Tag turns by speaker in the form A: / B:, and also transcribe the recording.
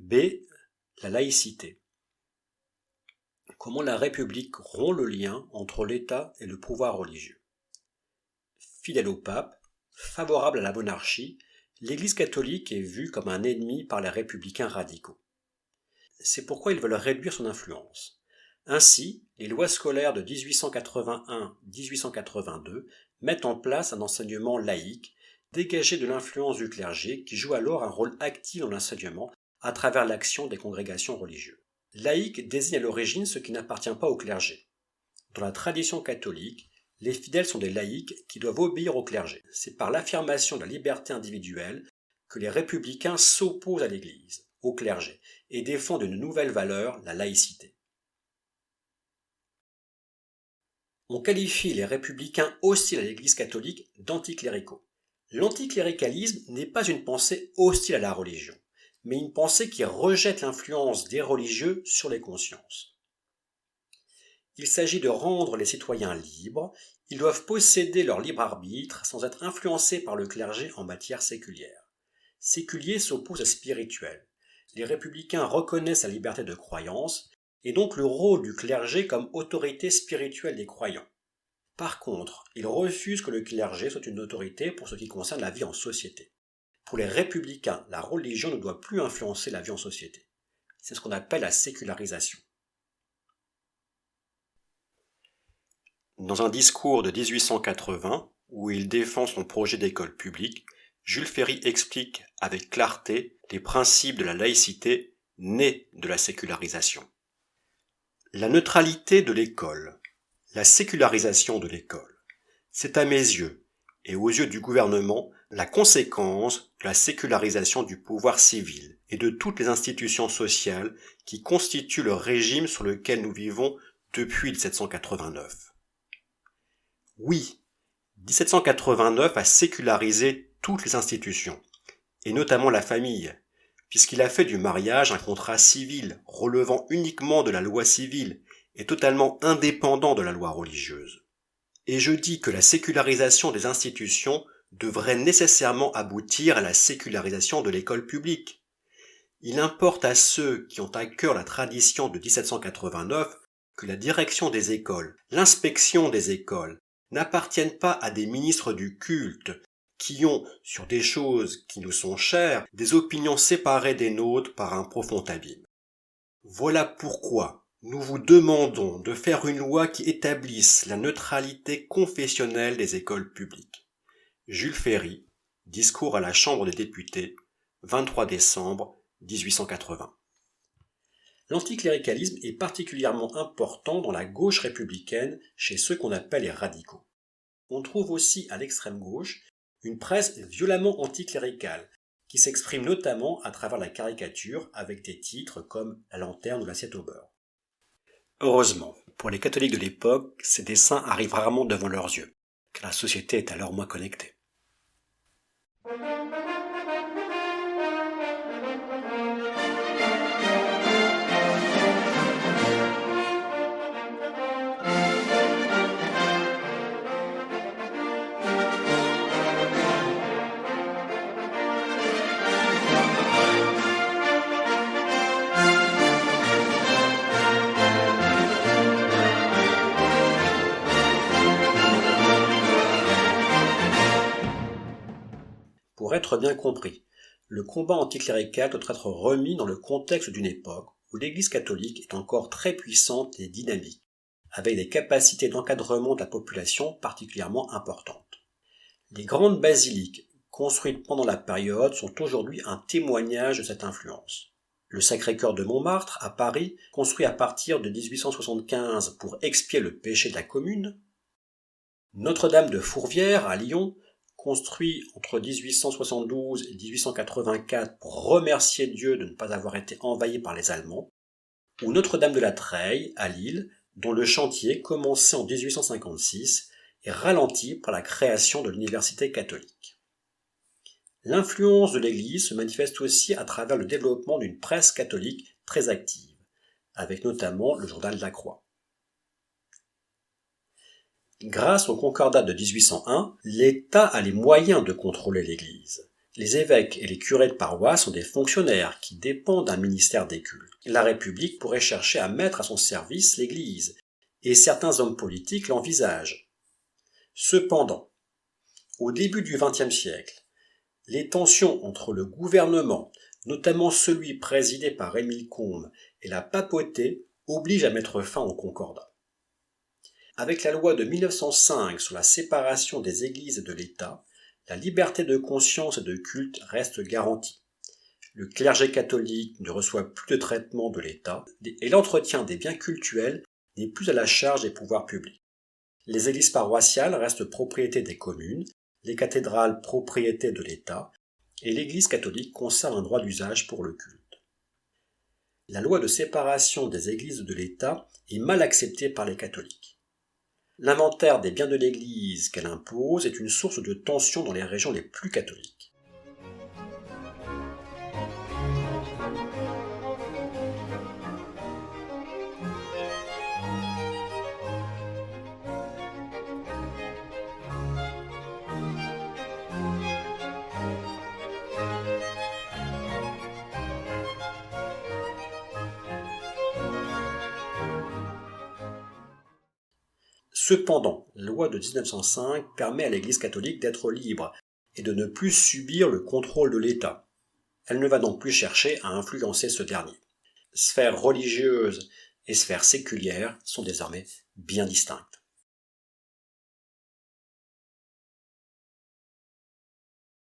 A: B. La laïcité. Comment la République rompt le lien entre l'État et le pouvoir religieux. Fidèle au pape, favorable à la monarchie, l'Église catholique est vue comme un ennemi par les républicains radicaux. C'est pourquoi ils veulent réduire son influence. Ainsi, les lois scolaires de 1881-1882 mettent en place un enseignement laïque, dégagé de l'influence du clergé qui joue alors un rôle actif dans l'enseignement à travers l'action des congrégations religieuses. Laïque désigne à l'origine ce qui n'appartient pas au clergé. Dans la tradition catholique, les fidèles sont des laïcs qui doivent obéir au clergé. C'est par l'affirmation de la liberté individuelle que les républicains s'opposent à l'Église, au clergé, et défendent une nouvelle valeur, la laïcité. On qualifie les républicains hostiles à l'Église catholique d'anticléricaux. L'anticléricalisme n'est pas une pensée hostile à la religion, mais une pensée qui rejette l'influence des religieux sur les consciences. Il s'agit de rendre les citoyens libres, ils doivent posséder leur libre arbitre sans être influencés par le clergé en matière séculière. Séculier s'oppose à spirituel. Les républicains reconnaissent la liberté de croyance et donc le rôle du clergé comme autorité spirituelle des croyants. Par contre, ils refusent que le clergé soit une autorité pour ce qui concerne la vie en société. Pour les républicains, la religion ne doit plus influencer la vie en société. C'est ce qu'on appelle la sécularisation. Dans un discours de 1880, où il défend son projet d'école publique, Jules Ferry explique avec clarté les principes de la laïcité nés de la sécularisation. La neutralité de l'école, la sécularisation de l'école, c'est à mes yeux, et aux yeux du gouvernement, la conséquence de la sécularisation du pouvoir civil et de toutes les institutions sociales qui constituent le régime sur lequel nous vivons depuis 1789. Oui, 1789 a sécularisé toutes les institutions, et notamment la famille, puisqu'il a fait du mariage un contrat civil relevant uniquement de la loi civile et totalement indépendant de la loi religieuse. Et je dis que la sécularisation des institutions devrait nécessairement aboutir à la sécularisation de l'école publique. Il importe à ceux qui ont à cœur la tradition de 1789 que la direction des écoles, l'inspection des écoles, n'appartiennent pas à des ministres du culte qui ont, sur des choses qui nous sont chères, des opinions séparées des nôtres par un profond abîme. Voilà pourquoi nous vous demandons de faire une loi qui établisse la neutralité confessionnelle des écoles publiques. Jules Ferry, discours à la Chambre des députés, 23 décembre 1880. L'anticléricalisme est particulièrement important dans la gauche républicaine chez ceux qu'on appelle les radicaux. On trouve aussi à l'extrême gauche une presse violemment anticléricale qui s'exprime notamment à travers la caricature avec des titres comme La lanterne ou l'assiette au beurre. Heureusement, pour les catholiques de l'époque, ces dessins arrivent rarement devant leurs yeux, car la société est alors moins connectée. Pour être bien compris, le combat anticlérical doit être remis dans le contexte d'une époque où l'Église catholique est encore très puissante et dynamique, avec des capacités d'encadrement de la population particulièrement importantes. Les grandes basiliques construites pendant la période sont aujourd'hui un témoignage de cette influence. Le Sacré-Cœur de Montmartre, à Paris, construit à partir de 1875 pour expier le péché de la Commune. Notre-Dame de Fourvière, à Lyon, construit entre 1872 et 1884 pour remercier Dieu de ne pas avoir été envahi par les Allemands, ou Notre-Dame de la Treille, à Lille, dont le chantier, commencé en 1856, est ralenti par la création de l'université catholique. L'influence de l'Église se manifeste aussi à travers le développement d'une presse catholique très active, avec notamment le journal de la Croix. Grâce au Concordat de 1801, l'État a les moyens de contrôler l'Église. Les évêques et les curés de paroisse sont des fonctionnaires qui dépendent d'un ministère des cultes. La République pourrait chercher à mettre à son service l'Église, et certains hommes politiques l'envisagent. Cependant, au début du XXe siècle, les tensions entre le gouvernement, notamment celui présidé par Émile Combes, et la papauté obligent à mettre fin au concordat. Avec la loi de 1905 sur la séparation des églises et de l'État, la liberté de conscience et de culte reste garantie. Le clergé catholique ne reçoit plus de traitement de l'État et l'entretien des biens cultuels n'est plus à la charge des pouvoirs publics. Les églises paroissiales restent propriété des communes, les cathédrales propriété de l'État et l'Église catholique conserve un droit d'usage pour le culte. La loi de séparation des églises de l'État est mal acceptée par les catholiques. L'inventaire des biens de l'Église qu'elle impose est une source de tension dans les régions les plus catholiques. Cependant, la loi de 1905 permet à l'Église catholique d'être libre et de ne plus subir le contrôle de l'État. Elle ne va donc plus chercher à influencer ce dernier. Sphère religieuse et sphère séculière sont désormais bien distinctes.